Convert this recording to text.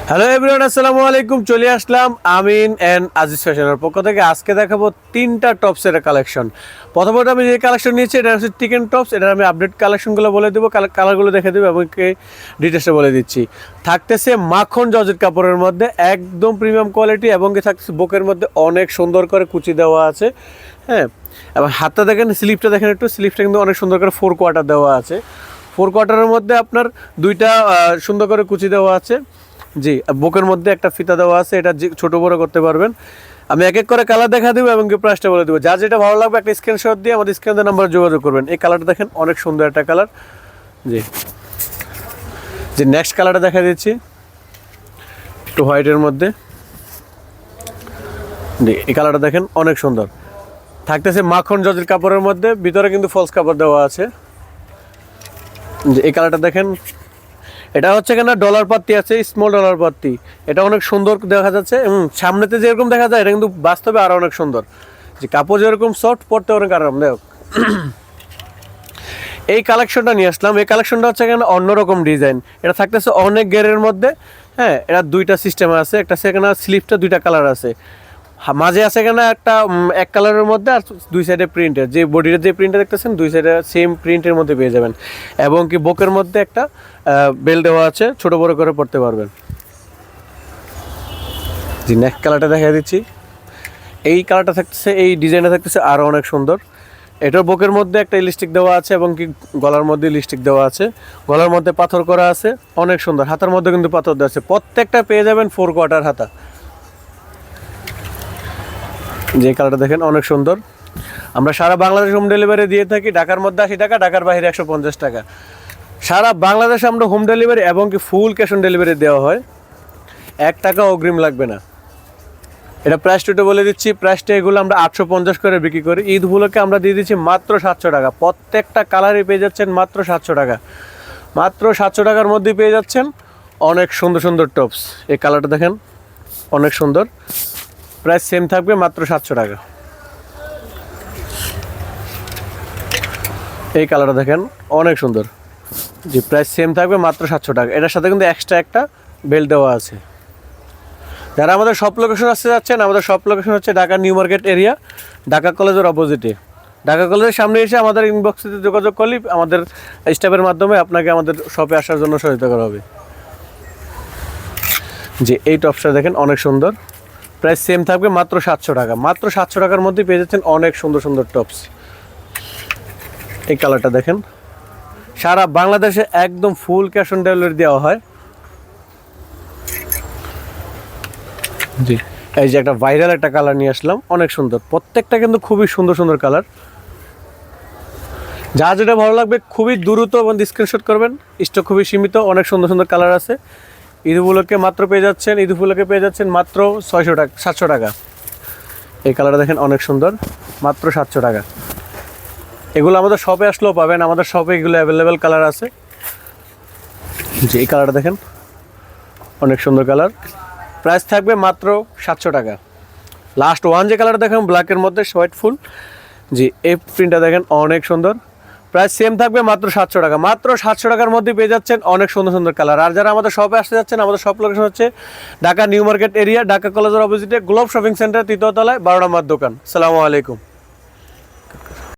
Hello everyone, আসসালামু আলাইকুম। চলে আসলাম আমিন অ্যান্ড আজিজ ফ্যাশনের পক্ষ থেকে। আজকে দেখাবো তিনটা টপসের কালেকশন। প্রথমত আমি যে কালেকশন নিয়েছি এটা হচ্ছে চিকেন টপস। এটার আমি আপডেট কালেকশনগুলো বলে দেবো, কালারগুলো দেখে দেবো এবং ডিটেলসটা বলে দিচ্ছি। থাকতেছে মাখন জর্জেট কাপড়ের মধ্যে একদম প্রিমিয়াম কোয়ালিটি এবং থাকতেছে বুকের মধ্যে অনেক সুন্দর করে কুচি দেওয়া আছে। হ্যাঁ, এবং হাতটা দেখেন, স্লিপটা দেখেন, একটু স্লিপটা কিন্তু অনেক সুন্দর করে 4 কোয়ার্টার দেওয়া আছে। 4 কোয়ার্টারের মধ্যে আপনার দুইটা সুন্দর করে কুচি দেওয়া আছে। জি, বুকের মধ্যে একটা ফিতা দেওয়া আছে, এটা ছোট বড় করতে পারবেন। আমি এক এক করে কালার দেখা দেবো এবং প্রাইসটা বলে দেবো। যা যেটা ভালো লাগবে একটা স্ক্রিনশট দিয়ে আমাদের স্ক্রিনের নাম্বারে যোগাযোগ করবেন। এই কালারটা দেখেন, অনেক সুন্দর একটা কালার। জি জি, নেক্সট কালারটা দেখা দিচ্ছি একটু হোয়াইটের মধ্যে। জি, এই কালারটা দেখেন, অনেক সুন্দর। থাকতেছে মাখন জর্জেট কাপড়ের মধ্যে, ভিতরে কিন্তু ফলস কাপড় দেওয়া আছে। যে এই কালারটা দেখেন, এটা হচ্ছে কেন ডলার পাত্তি আছে, স্মল ডলার পাত্তি। এটা অনেক সুন্দর দেখা যাচ্ছে এবং সামনেতে যেরকম দেখা যায় এটা কিন্তু বাস্তবে আরও অনেক সুন্দর। যে কাপড় যেরকম সফট, পরতে অনেক আরাম। দেখো, এই কালেকশনটা নিয়ে আসলাম। এই কালেকশনটা হচ্ছে কেন অন্যরকম ডিজাইন। এটা থাকতেছে অনেক গেরের মধ্যে। হ্যাঁ, এটা দুইটা সিস্টেম আছে। একটা সেখানে স্লিপটা দুইটা কালার আছে, মাঝে আছে কেন একটা এক কালারের মধ্যে, আর দুই সাইডে প্রিন্টের যে বডির যে প্রিন্টটা দেখতেছেন দুই সাইডে সেম প্রিন্টের মধ্যে পেয়ে যাবেন। এবং কি বুকের মধ্যে একটা বেল দেওয়া আছে, ছোট বড় করে পড়তে পারবেন। জি, নেক্সট কালারটা দেখা দিচ্ছি। এই কালারটা থাকতেছে, এই ডিজাইনটা থাকতেছে আরও অনেক সুন্দর। এটার বুকের মধ্যে একটা ইলাস্টিক দেওয়া আছে এবং কি গলার মধ্যে ইলাস্টিক দেওয়া আছে। গলার মধ্যে পাথর করা আছে, অনেক সুন্দর। হাতার মধ্যে কিন্তু পাথর দেওয়া আছে, প্রত্যেকটা পেয়ে যাবেন 4 কোয়ার্টার হাতা। যে কালারটা দেখেন, অনেক সুন্দর। আমরা সারা বাংলাদেশ হোম ডেলিভারি দিয়ে থাকি। ঢাকার মধ্যে 80 টাকা, ঢাকার বাইরে 150 টাকা। সারা বাংলাদেশে আমরা হোম ডেলিভারি এবং কি ফুল ক্যাশ অন ডেলিভারি দেওয়া হয়, 1 টাকা অগ্রিম লাগবে না। এটা প্রাইসটা বলে দিচ্ছি। প্রাইসটা এগুলো আমরা 850 করে বিক্রি করি। ঈদ উপলক্ষে আমরা দিয়ে দিচ্ছি মাত্র 700 টাকা। প্রত্যেকটা কালারই পেয়ে যাচ্ছেন মাত্র 700 টাকা। মাত্র 700 টাকার মধ্যে পেয়ে যাচ্ছেন অনেক সুন্দর সুন্দর টপস। এই কালারটা দেখেন, অনেক সুন্দর। প্রাইস সেম থাকবে, মাত্র 700 টাকা। এই কালারটা দেখেন, অনেক সুন্দর। জি, প্রাইস সেম থাকবে, মাত্র 700 টাকা। এটার সাথে কিন্তু এক্সট্রা একটা বেল্ট দেওয়া আছে। যারা আমাদের শপ লোকেশন আসতে যাচ্ছেন, আমাদের শপ লোকেশন হচ্ছে Dhaka new market area, Dhaka কলেজের অপোজিটে। ঢাকা কলেজের সামনে এসে আমাদের ইনবক্সে যোগাযোগ করলে আমাদের স্টাফের মাধ্যমে আপনাকে আমাদের শপে আসার জন্য সহায়তা করা হবে। যে এই টপসটা দেখেন, অনেক সুন্দর। প্রাইস সেম থাকবে, মাত্র 700 টাকা। মাত্র 700 টাকার মধ্যে পেয়ে যাচ্ছেন অনেক সুন্দর সুন্দর টপস। এই কালারটা দেখেন, সারা বাংলাদেশে একদম ফুল ক্যাশ অন ডেলিভারি দেওয়া হয়। জি, এই যে একটা ভাইরাল একটা কালার নিয়ে আসলাম, অনেক সুন্দর। প্রত্যেকটা কিন্তু খুবই সুন্দর সুন্দর কালার। যা যেটা ভালো লাগবে খুবই দ্রুত এবং স্ক্রিনশট করবেন। স্টক খুবই সীমিত, অনেক সুন্দর সুন্দর কালার আছে। ঈদ উপলক্ষে মাত্র পেয়ে যাচ্ছেন, ঈদ উপলক্ষে পেয়ে যাচ্ছেন মাত্র 600 টাকা, 700 টাকা। এই কালারটা দেখেন, অনেক সুন্দর। মাত্র 700 টাকা। এগুলো আমাদের শপে আসলেও পাবেন, আমাদের শপে এগুলো অ্যাভেলেবেল কালার আছে। যে এই কালারটা দেখেন, অনেক সুন্দর কালার। প্রাইস থাকবে মাত্র 700 টাকা। লাস্ট ওয়ান যে কালার দেখেন ব্ল্যাকের মধ্যে হোয়াইট ফুল। জি, এই প্রিন্টটা দেখেন, অনেক সুন্দর। প্রাইস সেম থাকবে, মাত্র 700 টাকা। মাত্র 700 টাকার মধ্যে পেয়ে যাচ্ছেন অনেক সুন্দর সুন্দর কালার। আর যারা আমাদের শপে আসতে যাচ্ছেন, আমাদের শপ লোকেশন হচ্ছে Dhaka new market area, Dhaka কলেজের অপোজিটে, গ্লোব শপিং সেন্টার, 3য় তলায়, 12 নম্বর দোকান। আসসালামু আলাইকুম।